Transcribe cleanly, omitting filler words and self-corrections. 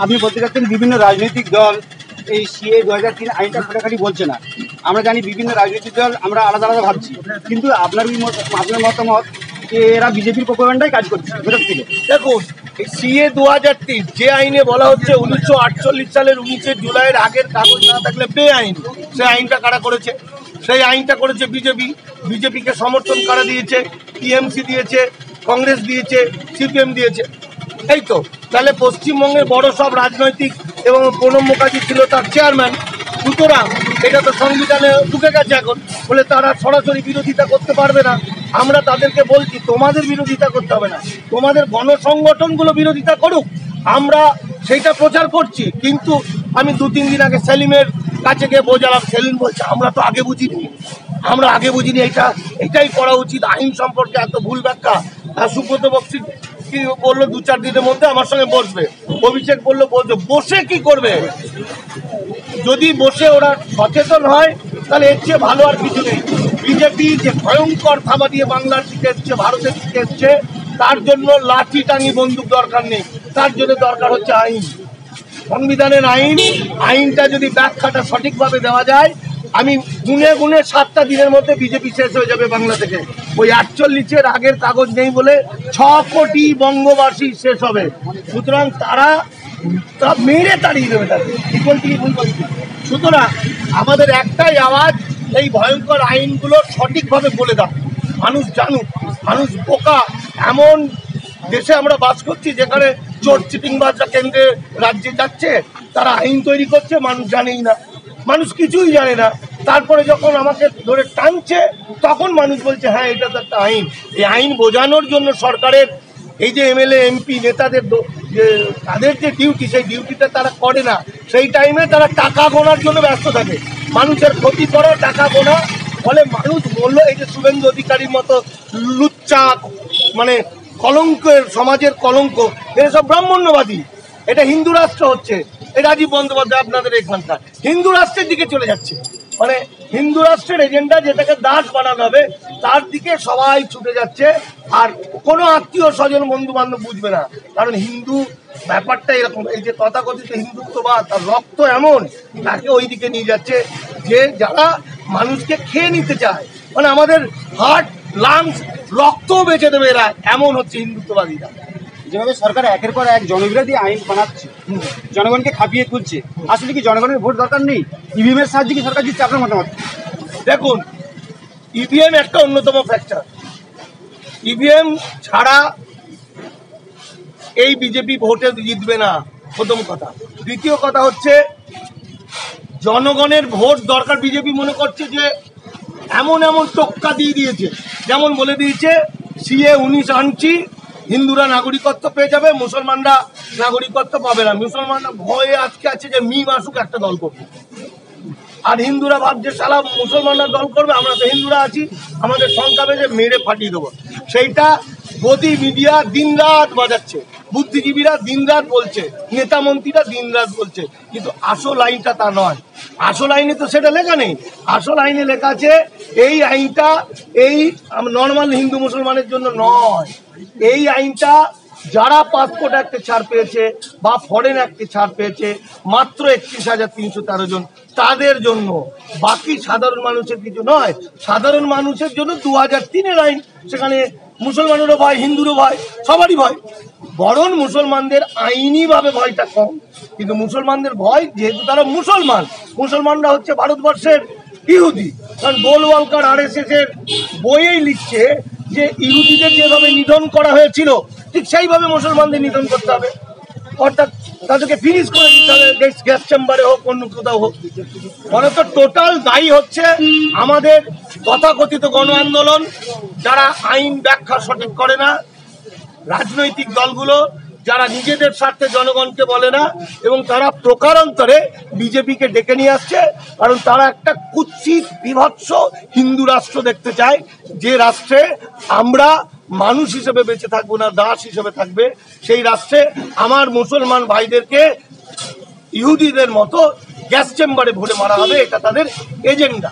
আপনি বলতে চাচ্ছেন বিভিন্ন রাজনৈতিক দল এই সিএ 2003 আইনটা খাটাখাটি বলছে না। আমরা জানি বিভিন্ন রাজনৈতিক দল আমরা আলাদা আলাদা ভাবছি, কিন্তু আপনার মতামত যে এরা বিজেপির প্রোপাগান্ডায় কাজ করছে ভেতর থেকে। দেখুন, সিএ 2003 যে আইনে বলা হচ্ছে 1948 সালের 19 জুলাইয়ের আগের কাগজ না থাকলে বেআইন, সেই আইনটা কারা করেছে? সেই আইনটা করেছে বিজেপি। বিজেপিকে সমর্থন কারা দিয়েছে? টিএমসি দিয়েছে, কংগ্রেস দিয়েছে, সিপিএম দিয়েছে, এই তো। তাহলে পশ্চিমবঙ্গের বড় সব রাজনৈতিক এবং প্রণব মুখার্জি ছিল তার চেয়ারম্যান, সুতরাং এটা তো সংবিধানে ঢুকে গেছে এখন, বলে তারা সরাসরি বিরোধিতা করতে পারবে না। আমরা তাদেরকে বলছি তোমাদের বিরোধিতা করতে হবে না, তোমাদের গণসংগঠনগুলো বিরোধিতা করুক, আমরা সেইটা প্রচার করছি। কিন্তু আমি 2-3 দিন আগে সেলিমের কাছে গিয়ে বোঝালাম, সেলিম বলছে আমরা তো আগে বুঝিনি, এটাই করা উচিত। আইন সম্পর্কে এত ভুল ব্যাখ্যা। সুব্রত বক্সি কি বললো, 2-4 দিনের মধ্যে আমার সঙ্গে বসবে। অভিষেক বললো বসে কি করবে? যদি বসে ওরা সচেতন হয় তাহলে এর চেয়ে ভালো আর কিছু নেই। বিজেপি যে ভয়ঙ্কর থাবা দিয়ে বাংলার দিকে এসছে, ভারতের দিকে এসছে, তার জন্য লাঠি টাঙি বন্দুক দরকার নেই, তার জন্য দরকার হচ্ছে আইন, সংবিধানের আইন। আইনটা যদি ব্যাখ্যাটা সঠিকভাবে দেওয়া যায়, আমি গুনে গুনে 7টা দিনের মধ্যে বিজেপি শেষ হয়ে যাবে বাংলা থেকে। ওই 48-এর আগের কাগজ নেই বলে 6 কোটি বঙ্গবাসী শেষ হবে। সুতরাং তারা মেরে তাড়িয়ে দেবে তাদের। সুতরাং আমাদের একটাই আওয়াজ, এই ভয়ঙ্কর আইনগুলো সঠিকভাবে বলে দাও, মানুষ জানুক। মানুষ বোকা। এমন দেশে আমরা বাস করছি যেখানে চোর চিটিংবাজরা কেন্দ্রে রাজ্যে যাচ্ছে, তারা আইন তৈরি করছে, মানুষ জানেই না, মানুষ কিছুই জানে না। তারপরে যখন আমাকে ধরে টানছে তখন মানুষ বলছে হ্যাঁ এটা তো একটা আইন। এই আইন বোঝানোর জন্য সরকারের এই যে এমএলএ এমপি নেতাদের তাদের যে ডিউটি, সেই ডিউটিটা তারা করে না। সেই টাইমে তারা টাকা গোনার জন্য ব্যস্ত থাকে, মানুষের ক্ষতি করা, টাকা গোনা। ফলে মানুষ বললো এই যে শুভেন্দু অধিকারীর মতো লুচ্চা, মানে কলঙ্কের, সমাজের কলঙ্ক, এরা সব ব্রাহ্মণ্যবাদী। এটা হিন্দু রাষ্ট্র হচ্ছে, এই রাজীব বন্দ্যোপাধ্যায় আপনাদের এখানকার হিন্দু রাষ্ট্রের দিকে চলে যাচ্ছে। মানে হিন্দু রাষ্ট্রের এজেন্ডা, যেটাকে দাস বানানো হবে, তার দিকে সবাই ছুটে যাচ্ছে। আর কোনো আত্মীয় স্বজন বন্ধু বান্ধব বুঝবে না, কারণ হিন্দু ব্যাপারটা এরকম। এই যে তথাকথিত হিন্দুত্ববাদ, তার রক্ত এমন, তাকে ওই দিকে নিয়ে যাচ্ছে যে যারা মানুষকে খেয়ে নিতে চায়। মানে আমাদের হার্ট, লাংস, রক্তও বেঁচে দেবে এরা, এমন হচ্ছে হিন্দুত্ববাদীরা। যেভাবে সরকার একের পর এক জনবিরোধী আইন বানাচ্ছে, জনগণকে খাপিয়ে তুলছে, আসলে কি জনগণের ভোট দরকার নেই? ইভিএম এর সাহায্যে কি সরকার দিচ্ছে? আপনার মতামত? দেখুন, ইভিএম একটা অন্যতম ফ্যাক্টর। ইভিএম ছাড়া এই বিজেপি ভোটে জিতবে না, প্রথম কথা। দ্বিতীয় কথা হচ্ছে জনগণের ভোট দরকার। বিজেপি মনে করছে যে এমন এমন টোক্কা দিয়ে দিয়েছে, যেমন বলে দিয়েছে সিএ 19 আনছি, হিন্দুরা নাগরিকত্ব পেয়ে যাবে, মুসলমানরা নাগরিকত্ব পাবে না। মুসলমানরা ভয়ে আজকে আছে যে মিম আসুক একটা দল করবে, আর হিন্দুরা ভাবছে সালা মুসলমানরা দল করবে, আমরা তো হিন্দুরা আছি, আমাদের সংখ্যা বেঁধে মেরে ফাটিয়ে দেবো। সেইটা গদি মিডিয়া দিনরাত বাজাচ্ছে, বুদ্ধিজীবীরা দিনরাত বলছে, নেতা মন্ত্রীরা দিনরাত বলছে, কিন্তু আসল আইনটা তা নয়। আসল আইনে তো সেটা লেখা নেই। আসল আইনে লেখা আছে এই আইনটা এই নর্মাল হিন্দু মুসলমানের জন্য নয়। এই আইনটা যারা পাসপোর্ট অ্যাক্টে ছাড় পেয়েছে বা ফরেন অ্যাক্টে ছাড় পেয়েছে, মাত্র 31,313 জন, তাদের জন্য, বাকি সাধারণ মানুষের কিছু নয়। সাধারণ মানুষের জন্য 2003-এর আইন, সেখানে মুসলমানেরও ভয়, হিন্দুরও ভয়, সবারই ভয়। বরং মুসলমানদের আইনিভাবে ভয়টা কম, কিন্তু মুসলমানদের ভয় যেহেতু তারা মুসলমান, মুসলমানরা হচ্ছে ভারতবর্ষের ইহুদি। কারণ গোলওয়ালকার RSS-এর বইয়েই লিখছে যে ইহুদিদের যেভাবে নিধন করা হয়েছিল ঠিক সেইভাবে মুসলমানদের নিধন করতে হবে, অর্থাৎ তাদেরকে ফিনিশ করে দিতে হবে, গ্যাস চেম্বারে হোক, অন্য কোথাও হোক। ফলে তো টোটাল দায়ী হচ্ছে আমাদের তথাকথিত গণ আন্দোলন, যারা আইন ব্যাখ্যা সঠিক করে না, রাজনৈতিক দলগুলো যারা নিজেদের স্বার্থে জনগণকে বলে না, এবং তারা প্রকারান্তরে বিজেপিকে ডেকে নিয়ে আসছে, কারণ তারা একটা কুৎসিত বিভৎস হিন্দু রাষ্ট্র দেখতে চায়, যে রাষ্ট্রে আমরা মানুষ হিসেবে বেঁচে থাকবো না, দাস হিসেবে থাকবে। সেই রাষ্ট্রে আমার মুসলমান ভাইদেরকে ইহুদিদের মতো গ্যাস চেম্বারে ভরে মারা হবে, এটা তাদের এজেন্ডা।